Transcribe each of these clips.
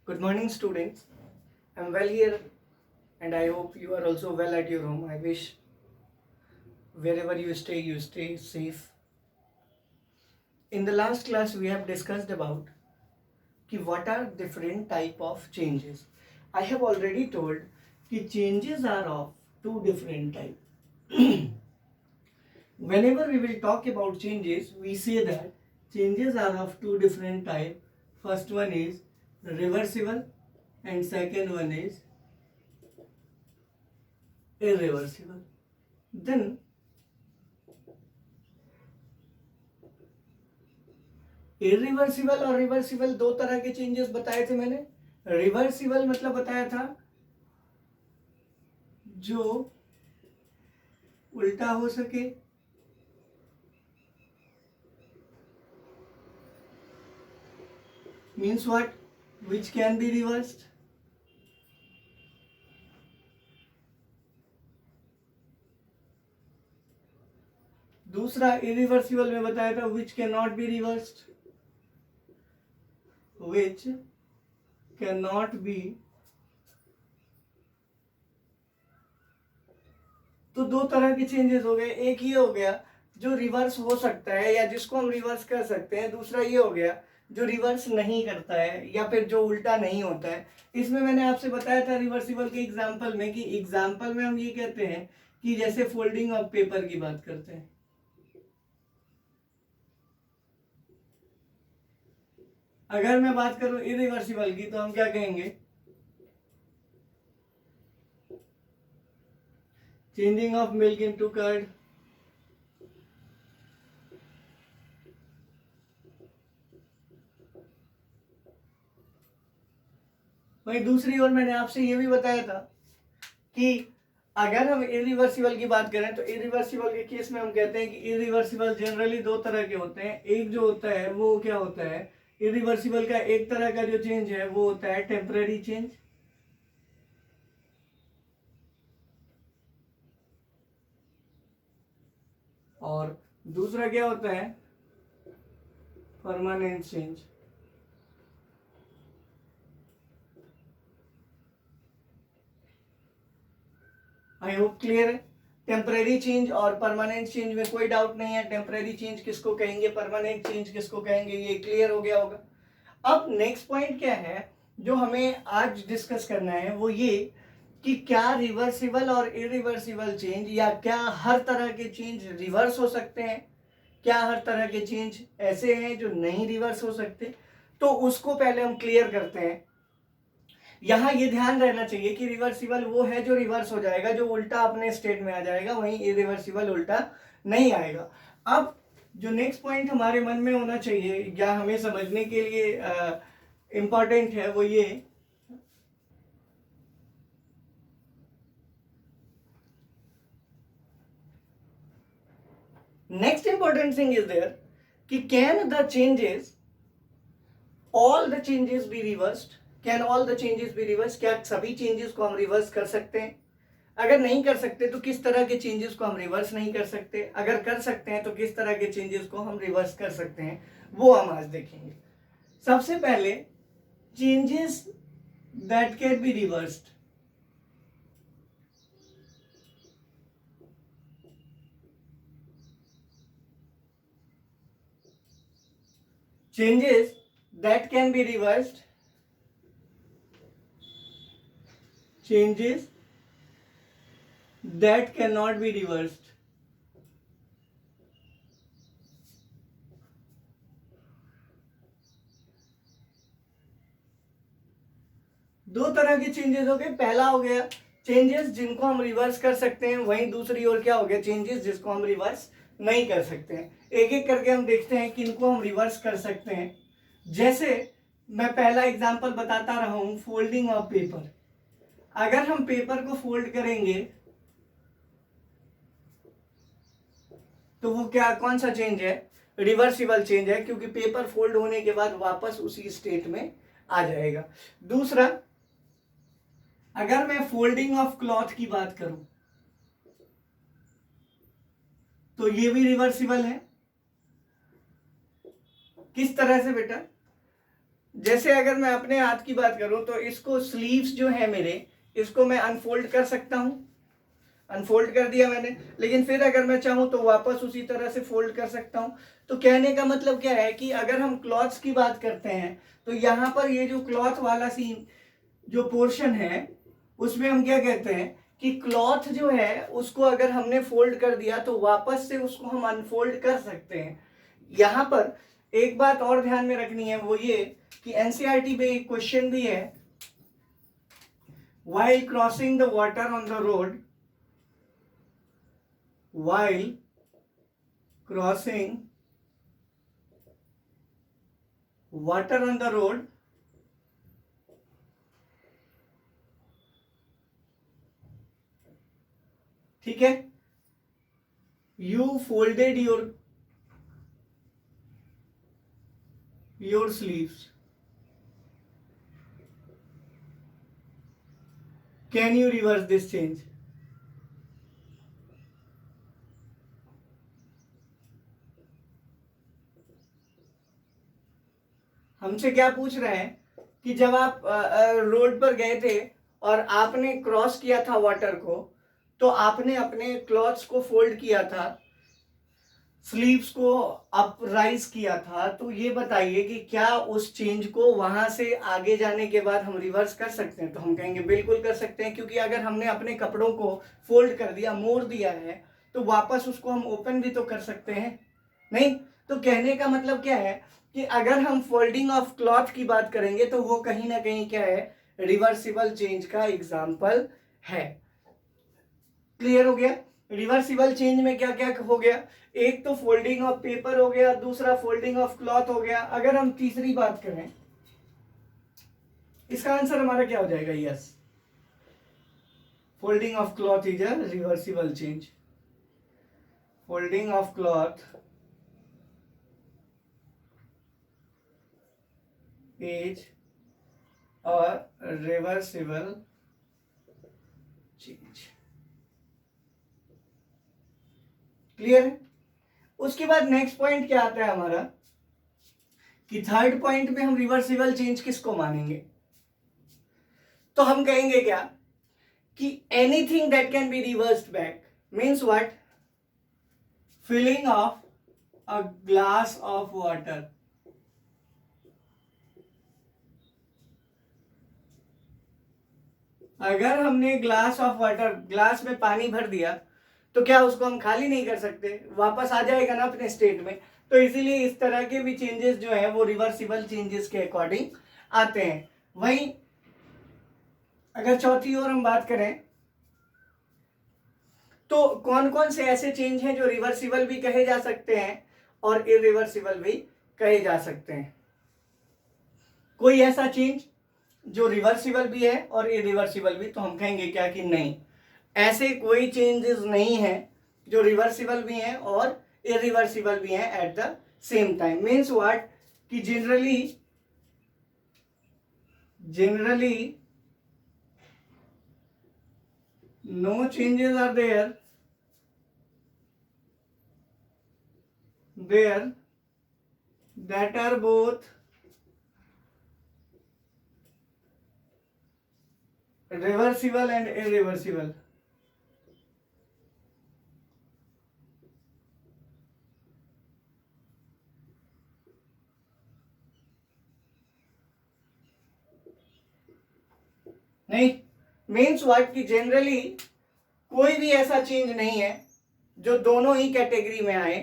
Good morning, students. I'm well here, and I hope you are also well at your home. I wish wherever you stay safe. In the last class, we have discussed about what are different type of changes. I have already told that changes are of two different type. Whenever we will talk about changes, we say that changes are of two different type. First one is reversible, and second one is irreversible. Then irreversible और reversible दो तरह के changes बताए थे मैंने। Reversible मतलब बताया था जो उल्टा हो सके, means what, which can be reversed. दूसरा इरिवर्सिबल में बताया था which can not be reversed, which can not be. तो दो तरह के चेंजेस हो गए। एक ये हो गया जो रिवर्स हो सकता है या जिसको हम रिवर्स कर सकते हैं। दूसरा ये हो गया जो रिवर्स नहीं करता है या फिर जो उल्टा नहीं होता है। इसमें मैंने आपसे बताया था रिवर्सिबल के एग्जाम्पल में कि एग्जाम्पल में हम ये कहते हैं कि जैसे फोल्डिंग ऑफ पेपर की बात करते हैं। अगर मैं बात करूं इरिवर्सिबल की तो हम क्या कहेंगे, changing of milk into curd, वही दूसरी ओर मैंने आपसे ये भी बताया था कि अगर हम इरिवर्सिबल की बात करें तो इरिवर्सिबल के केस में हम कहते हैं कि इरिवर्सिबल जनरली दो तरह के होते हैं। एक जो होता है वो क्या होता है, इरिवर्सिबल का एक तरह का जो चेंज है वो होता है टेम्पररी चेंज, और दूसरा क्या होता है, permanent change. I hope clear है। टेम्परेरी चेंज और परमानेंट चेंज में कोई डाउट नहीं है। टेम्परेरी चेंज किसको कहेंगे, परमानेंट चेंज किसको कहेंगे, ये क्लियर हो गया होगा। अब नेक्स्ट पॉइंट क्या है जो हमें आज डिस्कस करना है, वो ये कि क्या रिवर्सिबल और इरिवर्सिबल चेंज या क्या हर तरह के चेंज रिवर्स हो सकते हैं, क्या हर तरह के चेंज ऐसे हैं जो नहीं रिवर्स हो सकते। तो उसको पहले हम क्लियर करते हैं। यहां ये ध्यान रहना चाहिए कि रिवर्सिबल वो है जो रिवर्स हो जाएगा, जो उल्टा अपने स्टेट में आ जाएगा, वहीं इरिवर्सिबल उल्टा नहीं आएगा। अब जो नेक्स्ट पॉइंट हमारे मन में होना चाहिए या हमें समझने के लिए इंपॉर्टेंट है वो ये, next important thing is there कि can the changes, all the changes be reversed, can all the changes be reverse, क्या सभी चेंजेस को हम रिवर्स कर सकते हैं। अगर नहीं कर सकते तो किस तरह के चेंजेस को हम रिवर्स नहीं कर सकते, अगर कर सकते हैं तो किस तरह के चेंजेस को हम रिवर्स कर सकते हैं, वो हम आज देखेंगे। सबसे पहले changes that can be reversed. Changes that can be reversed, changes that cannot be reversed। दो तरह के चेंजेस हो गए। पहला हो गया चेंजेस जिनको हम रिवर्स कर सकते हैं, वहीं दूसरी ओर क्या हो गया, चेंजेस जिसको हम रिवर्स नहीं कर सकते हैं। एक एक करके हम देखते हैं कि इनको हम रिवर्स कर सकते हैं। जैसे मैं पहला एग्जांपल बताता रहा हूं, फोल्डिंग ऑफ पेपर। अगर हम पेपर को फोल्ड करेंगे तो वो क्या, कौन सा चेंज है, रिवर्सिबल चेंज है, क्योंकि पेपर फोल्ड होने के बाद वापस उसी स्टेट में आ जाएगा। दूसरा, अगर मैं फोल्डिंग ऑफ क्लॉथ की बात करूं तो ये भी रिवर्सिबल है। किस तरह से बेटा, जैसे अगर मैं अपने हाथ की बात करूं तो इसको स्लीव्स जो है मेरे, इसको मैं अनफोल्ड कर सकता हूं, अनफोल्ड कर दिया मैंने, लेकिन फिर अगर मैं चाहूं तो वापस उसी तरह से फोल्ड कर सकता हूं। तो कहने का मतलब क्या है कि अगर हम क्लॉथ्स की बात करते हैं तो यहाँ पर ये जो क्लॉथ वाला सीन जो पोर्शन है उसमें हम क्या कहते हैं कि क्लॉथ जो है उसको अगर हमने फोल्ड कर दिया तो वापस से उसको हम अनफोल्ड कर सकते हैं। यहाँ पर एक बात और ध्यान में रखनी है, वो ये कि एनसीईआरटी में एक क्वेश्चन भी है, while crossing the water on the road, while crossing water on the road, ठीक है, you folded your sleeves, can you reverse this change? हमसे क्या पूछ रहे हैं कि जब आप रोड पर गए थे और आपने क्रॉस किया था वाटर को, तो आपने अपने क्लॉथ्स को फोल्ड किया था, स्लीव्स को अप राइज किया था, तो ये बताइए कि क्या उस चेंज को वहां से आगे जाने के बाद हम रिवर्स कर सकते हैं? तो हम कहेंगे बिल्कुल कर सकते हैं, क्योंकि अगर हमने अपने कपड़ों को फोल्ड कर दिया, मोड़ दिया है, तो वापस उसको हम ओपन भी तो कर सकते हैं, नहीं? तो कहने का मतलब क्या है कि अगर हम फोल्डिंग ऑफ क्लॉथ की बात करेंगे तो वो कहीं ना कहीं क्या है, रिवर्सिबल चेंज का एग्जाम्पल है। क्लियर हो गया? रिवर्सिबल चेंज में क्या क्या हो गया, एक तो फोल्डिंग ऑफ पेपर हो गया, दूसरा फोल्डिंग ऑफ क्लॉथ हो गया। अगर हम तीसरी बात करें, इसका आंसर हमारा क्या हो जाएगा? Yes, folding of cloth is a reversible change. Folding of cloth is a reversible change। Clear है? उसके बाद नेक्स्ट पॉइंट क्या आता है हमारा कि थर्ड पॉइंट में हम रिवर्सिबल चेंज किसको मानेंगे? तो हम कहेंगे क्या कि anything that can be reversed back means what, filling of a glass of water. अगर हमने ग्लास ऑफ वाटर, ग्लास में पानी भर दिया, तो क्या उसको हम खाली नहीं कर सकते? वापस आ जाएगा ना अपने स्टेट में। तो इसीलिए इस तरह के भी चेंजेस जो है वो रिवर्सिबल चेंजेस के अकॉर्डिंग आते हैं। वहीं अगर चौथी ओर हम बात करें तो कौन कौन से ऐसे चेंज हैं जो रिवर्सिबल भी कहे जा सकते हैं और इरिवर्सिबल भी कहे जा सकते हैं? कोई ऐसा चेंज जो रिवर्सिबल भी है और इरिवर्सिबल भी? तो हम कहेंगे क्या कि नहीं, ऐसे कोई चेंजेस नहीं है जो रिवर्सिबल भी हैं और इरिवर्सिबल भी हैं at the same time. Means what कि generally no changes are there that are both reversible and irreversible। नहीं, मीन्स व्हाट कि जनरली कोई भी ऐसा चेंज नहीं है जो दोनों ही कैटेगरी में आए,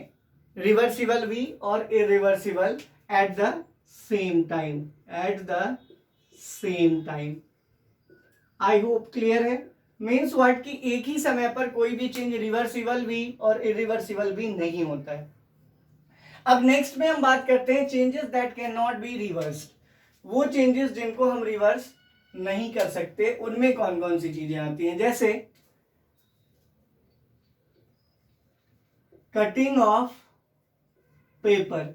रिवर्सिबल भी और irreversible at the same time, I hope clear है। मीन्स व्हाट कि एक ही समय पर कोई भी चेंज रिवर्सिबल भी और इरिवर्सिबल भी नहीं होता है। अब नेक्स्ट में हम बात करते हैं changes that can not be reversed. वो चेंजेस जिनको हम रिवर्स नहीं कर सकते, उनमें कौन कौन सी चीजें आती हैं? जैसे कटिंग ऑफ पेपर।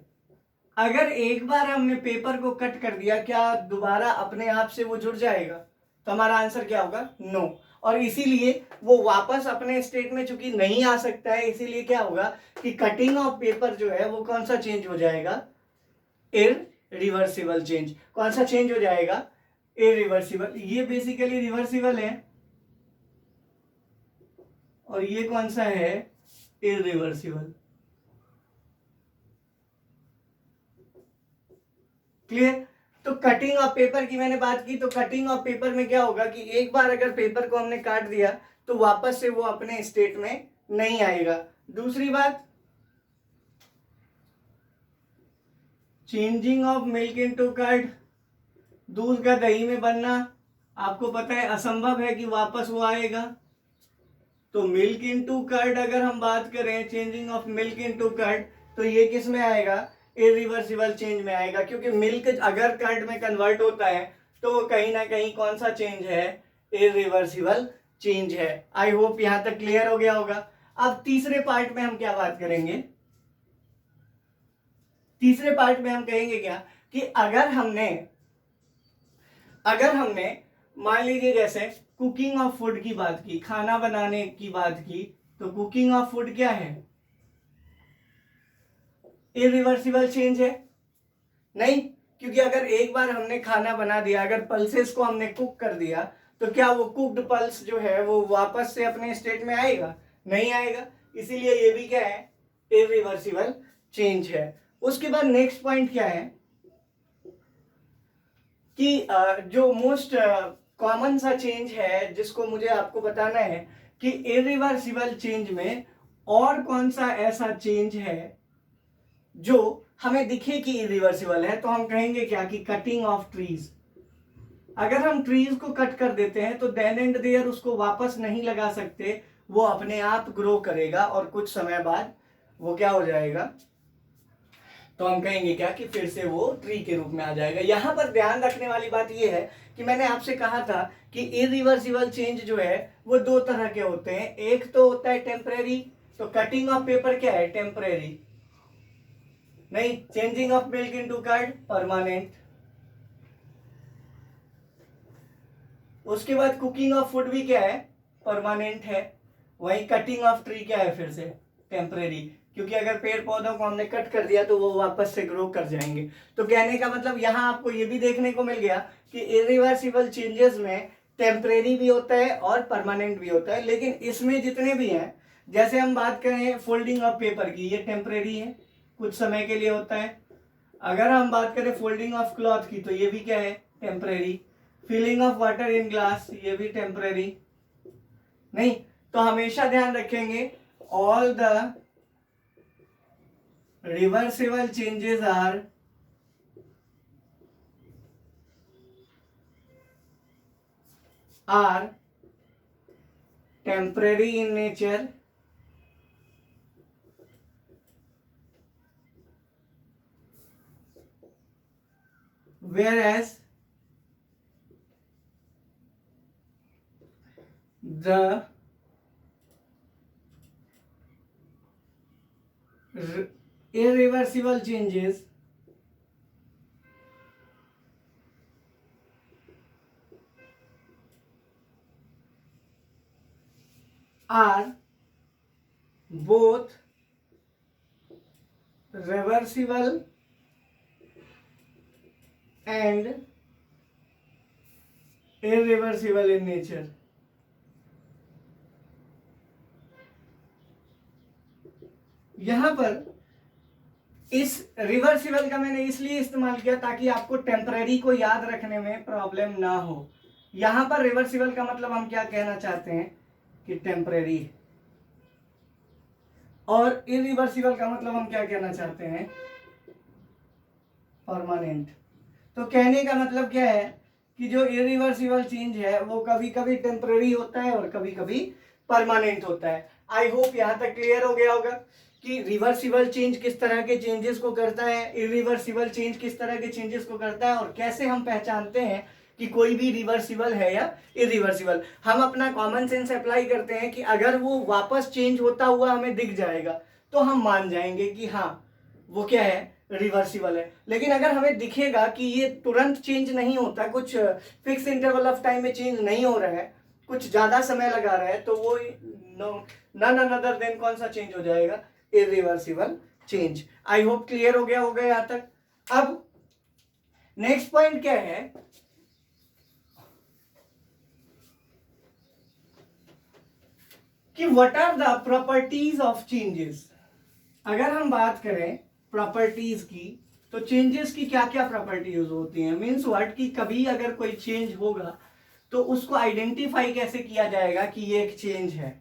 अगर एक बार हमने पेपर को कट कर दिया, क्या दोबारा अपने आप से वो जुड़ जाएगा? तो हमारा आंसर क्या होगा? नो। और इसीलिए वो वापस अपने स्टेट में चूंकि नहीं आ सकता है, इसीलिए क्या होगा कि कटिंग ऑफ पेपर जो है वो कौन सा चेंज हो जाएगा? Reversible change. कौन सा चेंज हो जाएगा? इरिवर्सिबल। ये बेसिकली रिवर्सिबल है और ये कौन सा है? इरिवर्सिबल। क्लियर? तो कटिंग ऑफ पेपर की मैंने बात की, तो कटिंग ऑफ पेपर में क्या होगा कि एक बार अगर पेपर को हमने काट दिया तो वापस से वो अपने स्टेट में नहीं आएगा। दूसरी बात, changing of milk into curd, दूध का दही में बनना आपको पता है असंभव है कि वापस वो आएगा। तो मिल्क इनटू कर्ड अगर हम बात करें, changing of milk into curd, तो ये किस में आएगा? इरिवर्सिबल चेंज में आएगा, क्योंकि मिल्क अगर कर्ड में कन्वर्ट होता है तो वो कहीं ना कहीं कौन सा चेंज है? इरिवर्सिबल चेंज है। आई होप यहां तक क्लियर हो गया होगा। अब तीसरे पार्ट में हम क्या बात करेंगे? तीसरे पार्ट में हम कहेंगे क्या कि अगर हमने मान लीजिए जैसे कुकिंग ऑफ फूड की बात की, खाना बनाने की बात की, तो कुकिंग ऑफ फूड क्या है? इरिवर्सिबल चेंज है? नहीं, क्योंकि अगर एक बार हमने खाना बना दिया, अगर पल्सेस को हमने कुक कर दिया, तो क्या वो कुक्ड पल्स जो है वो वापस से अपने स्टेट में आएगा? नहीं आएगा। इसीलिए ये भी क्या है? इरिवर्सिबल चेंज है। उसके बाद नेक्स्ट पॉइंट क्या है कि जो मोस्ट कॉमन सा चेंज है जिसको मुझे आपको बताना है कि इरिवर्सिबल चेंज में और कौन सा ऐसा चेंज है जो हमें दिखे कि इरिवर्सिबल है, तो हम कहेंगे क्या कि कटिंग ऑफ ट्रीज। अगर हम ट्रीज को कट कर देते हैं तो देन एंड देयर उसको वापस नहीं लगा सकते, वो अपने आप ग्रो करेगा और कुछ समय बाद वो क्या हो जाएगा? तो हम कहेंगे क्या कि फिर से वो ट्री के रूप में आ जाएगा। यहां पर ध्यान रखने वाली बात ये है कि मैंने आपसे कहा था कि इरिवर्सिबल चेंज जो है वो दो तरह के होते हैं। एक तो होता है टेम्परेरी, तो कटिंग ऑफ पेपर क्या है? टेम्परेरी। नहीं, changing of milk into curd permanent. उसके बाद कुकिंग ऑफ फूड भी क्या है? परमानेंट है। वही कटिंग ऑफ ट्री क्या है? फिर से टेम्परेरी, क्योंकि अगर पेड़ पौधों को हमने कट कर दिया तो वो वापस से ग्रो कर जाएंगे। तो कहने का मतलब यहां आपको ये भी देखने को मिल गया कि इरिवर्सिबल चेंजेस में टेम्परेरी भी होता है और परमानेंट भी होता है। लेकिन इसमें जितने भी हैं, जैसे हम बात करें फोल्डिंग ऑफ पेपर की, ये टेम्परेरी है, कुछ समय के लिए होता है। अगर हम बात करें फोल्डिंग ऑफ क्लॉथ की, तो ये भी क्या है? Temporary. Filling of water in glass, ये भी टेम्परेरी। नहीं, तो हमेशा ध्यान रखेंगे all the reversible changes are temporary in nature, whereas the irreversible changes are both reversible and irreversible in nature। यहां पर इस रिवर्सिबल का मैंने इसलिए इस्तेमाल किया ताकि आपको टेम्पररी को याद रखने में प्रॉब्लम ना हो। यहां पर रिवर्सिबल का मतलब हम क्या कहना चाहते हैं कि टेम्पररी, और इरिवर्सिबल का मतलब हम क्या कहना चाहते हैं? परमानेंट। तो कहने का मतलब क्या है कि जो इरिवर्सिबल चेंज है वो कभी कभी टेम्पररी होता है और कभी कभी परमानेंट होता है। आई होप यहां तक क्लियर हो गया होगा कि रिवर्सिबल चेंज किस तरह के चेंजेस को करता है, इरिवर्सिबल चेंज किस तरह के चेंजेस को करता है, और कैसे हम पहचानते हैं कि कोई भी रिवर्सिबल है या इरिवर्सिबल। हम अपना कॉमन सेंस अप्लाई करते हैं कि अगर वो वापस चेंज होता हुआ हमें दिख जाएगा तो हम मान जाएंगे कि हाँ वो क्या है? रिवर्सिबल है। लेकिन अगर हमें दिखेगा कि ये तुरंत चेंज नहीं होता, कुछ फिक्स इंटरवल ऑफ टाइम में चेंज नहीं हो रहा है, कुछ ज्यादा समय लगा रहा है, तो वो नन अनदर देन कौन सा चेंज हो जाएगा? Irreversible change. I hope clear हो गया होगा यहां तक। अब नेक्स्ट पॉइंट क्या है कि what are the properties of changes. अगर हम बात करें प्रॉपर्टीज की तो चेंजेस की क्या क्या प्रॉपर्टीज होती हैं, मीन्स व्हाट कि कभी अगर कोई चेंज होगा तो उसको आइडेंटिफाई कैसे किया जाएगा कि ये एक चेंज है।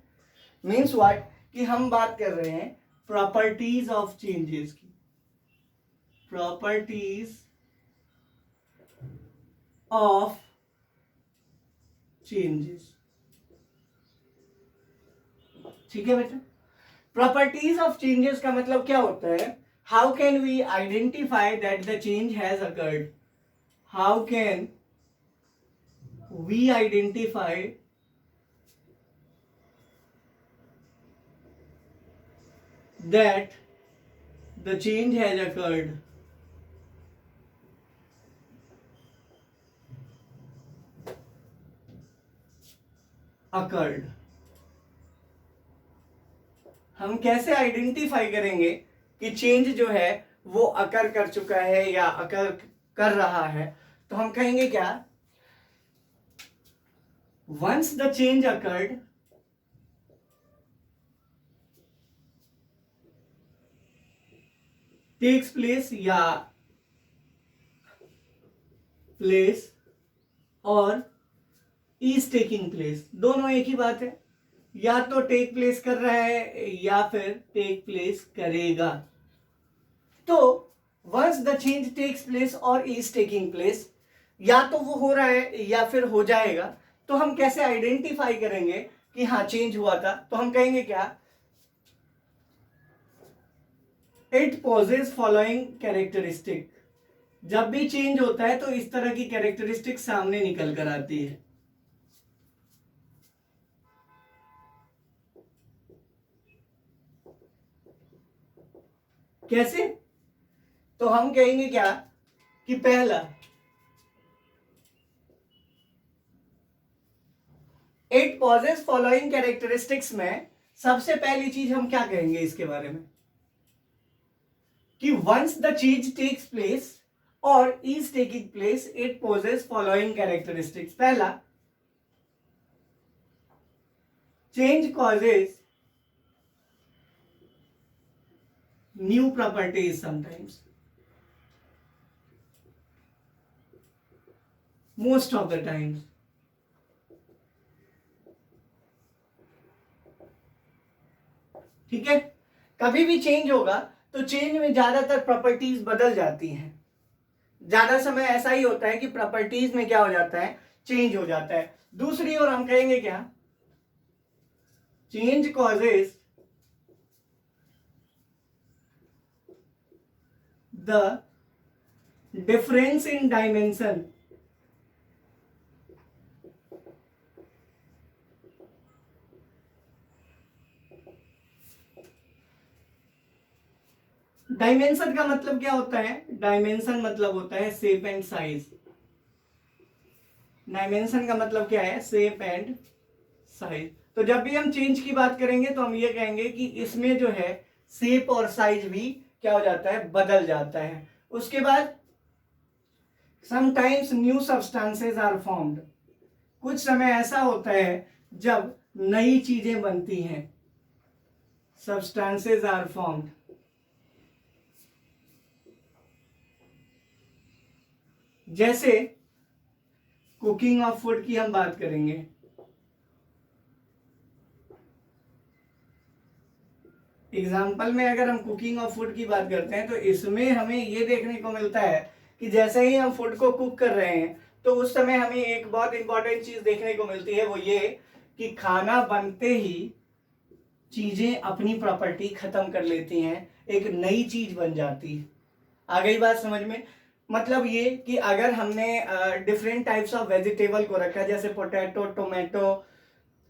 मीन्स व्हाट कि हम बात कर रहे हैं प्रॉपर्टीज ऑफ चेंजेस की, प्रॉपर्टीज ऑफ चेंजेस। ठीक है बेटा, प्रॉपर्टीज ऑफ चेंजेस का मतलब क्या होता है, how can we identify that the change has occurred, how can we identify that the change has occurred, हम कैसे आइडेंटिफाई करेंगे कि चेंज जो है वो अकर कर चुका है या अकर कर रहा है, तो हम कहेंगे क्या, once the change occurred takes place या प्लेस और इज टेकिंग प्लेस, दोनों एक ही बात है, या तो टेक प्लेस कर रहा है या फिर टेक प्लेस करेगा। तो once the change takes place और इज टेकिंग प्लेस, या तो वो हो रहा है या फिर हो जाएगा, तो हम कैसे आइडेंटिफाई करेंगे कि हाँ चेंज हुआ था, तो हम कहेंगे क्या, इट पॉजेज फॉलोइंग कैरेक्टरिस्टिक। जब भी चेंज होता है तो इस तरह की कैरेक्टरिस्टिक सामने निकल कर आती है। कैसे, तो हम कहेंगे क्या कि पहला, इट पॉजेज फॉलोइंग कैरेक्टरिस्टिक्स में सबसे पहली चीज हम क्या कहेंगे इसके बारे में कि once the change takes place और is taking place it poses following characteristics. पहला, change causes new properties sometimes, most of the times. ठीक है, कभी भी चेंज होगा तो चेंज में ज्यादातर प्रॉपर्टीज बदल जाती हैं, ज्यादा समय ऐसा ही होता है कि प्रॉपर्टीज में क्या हो जाता है, चेंज हो जाता है। दूसरी ओर हम कहेंगे क्या, change causes the difference in dimension, dimension का मतलब क्या होता है, डायमेंशन मतलब होता है शेप एंड साइज। डायमेंशन का मतलब क्या है, शेप एंड साइज। तो जब भी हम चेंज की बात करेंगे तो हम ये कहेंगे कि इसमें जो है शेप और साइज भी क्या हो जाता है, बदल जाता है। उसके बाद sometimes new substances are formed, कुछ समय ऐसा होता है जब नई चीजें बनती हैं, सब्सटेंसेस आर फॉर्म्ड। जैसे कुकिंग ऑफ फूड की हम बात करेंगे, एग्जाम्पल में अगर हम कुकिंग ऑफ फूड की बात करते हैं तो इसमें हमें ये देखने को मिलता है कि जैसे ही हम फूड को कुक कर रहे हैं तो उस समय हमें एक बहुत इंपॉर्टेंट चीज देखने को मिलती है, वो ये कि खाना बनते ही चीजें अपनी प्रॉपर्टी खत्म कर लेती हैं, एक नई चीज बन जाती है। आ गई बात समझ में, मतलब ये कि अगर हमने डिफरेंट टाइप्स ऑफ वेजिटेबल को रखा, जैसे पोटैटो, टोमेटो,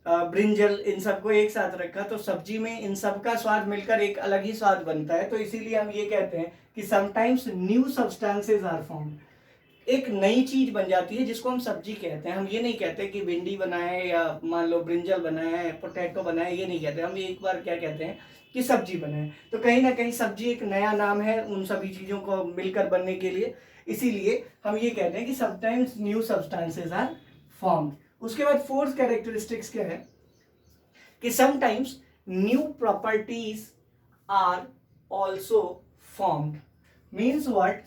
ब्रिंजल, इन सबको एक साथ रखा तो सब्जी में इन सब का स्वाद मिलकर एक अलग ही स्वाद बनता है। तो इसीलिए हम ये कहते हैं कि sometimes new substances are formed, एक नई चीज बन जाती है जिसको हम सब्जी कहते हैं। हम ये नहीं कहते कि भिंडी बनाए या मान लो ब्रिंजल बनाया है, पोटैटो बनाए, ये नहीं कहते हम। एक बार क्या कहते हैं कि सब्जी बनाए, तो कहीं ना कहीं सब्जी एक नया नाम है उन सभी चीजों को मिलकर बनने के लिए, इसीलिए हम ये कहते हैं कि sometimes new substances are formed. उसके बाद फोर्थ कैरेक्टरिस्टिक्स क्या है कि sometimes new properties are also formed. Means what,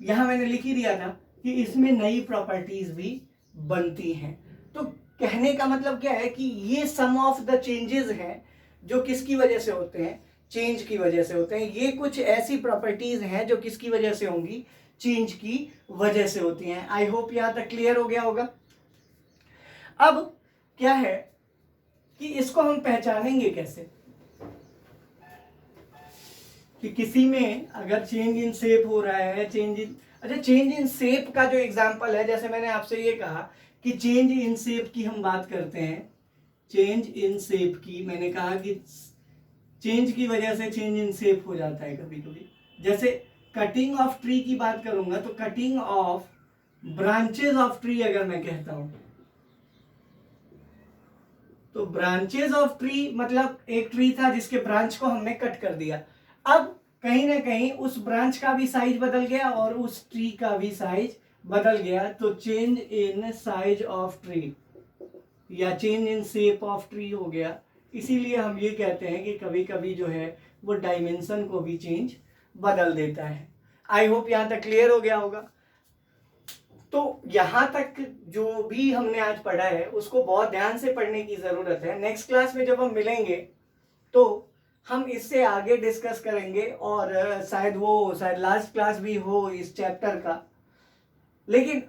यहां मैंने लिख ही दिया था कि इसमें नई प्रॉपर्टीज भी बनती हैं। तो कहने का मतलब क्या है कि ये सम ऑफ द चेंजेस हैं जो किसकी वजह से होते हैं, चेंज की वजह से होते हैं। ये कुछ ऐसी प्रॉपर्टीज हैं जो किसकी वजह से होंगी, चेंज की वजह से होती हैं। आई होप यहां तक क्लियर हो गया होगा। अब क्या है कि इसको हम पहचानेंगे कैसे कि किसी में अगर चेंज इन शेप हो रहा है, चेंज इन शेप का जो एग्जांपल है, जैसे मैंने आपसे ये कहा कि चेंज इन शेप की हम बात करते हैं, चेंज इन शेप की, मैंने कहा कि चेंज की वजह से चेंज इन शेप हो जाता है कभी कभी। जैसे कटिंग ऑफ ट्री की बात करूंगा तो cutting of branches of tree अगर मैं कहता हूं तो ब्रांचेस ऑफ ट्री मतलब एक ट्री था जिसके ब्रांच को हमने कट कर दिया, अब कहीं ना कहीं उस ब्रांच का भी साइज बदल गया और उस ट्री का भी साइज बदल गया, तो change in size of tree या change in shape of tree हो गया। इसीलिए हम ये कहते हैं कि कभी कभी जो है वो डायमेंशन को भी चेंज बदल देता है। आई होप यहां तक क्लियर हो गया होगा। तो यहां तक जो भी हमने आज पढ़ा है उसको बहुत ध्यान से पढ़ने की जरूरत है। नेक्स्ट क्लास में जब हम मिलेंगे तो हम इससे आगे डिस्कस करेंगे और शायद लास्ट क्लास भी हो इस चैप्टर का, लेकिन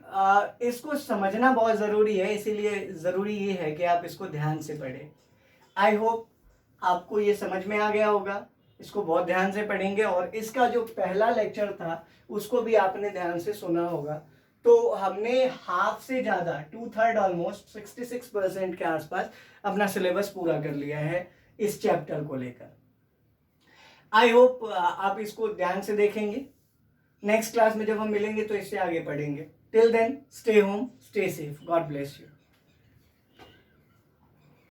इसको समझना बहुत ज़रूरी है, इसीलिए ज़रूरी ये है कि आप इसको ध्यान से पढ़ें। आई होप आपको ये समझ में आ गया होगा। इसको बहुत ध्यान से पढ़ेंगे और इसका जो पहला लेक्चर था उसको भी आपने ध्यान से सुना होगा। तो हमने हाफ से ज़्यादा 2/3 ऑलमोस्ट 66% के आसपास अपना सिलेबस पूरा कर लिया है इस चैप्टर को लेकर। आई होप आप इसको ध्यान से देखेंगे। नेक्स्ट क्लास में जब हम मिलेंगे तो इससे आगे पढ़ेंगे। Till then stay home, stay safe, God bless you.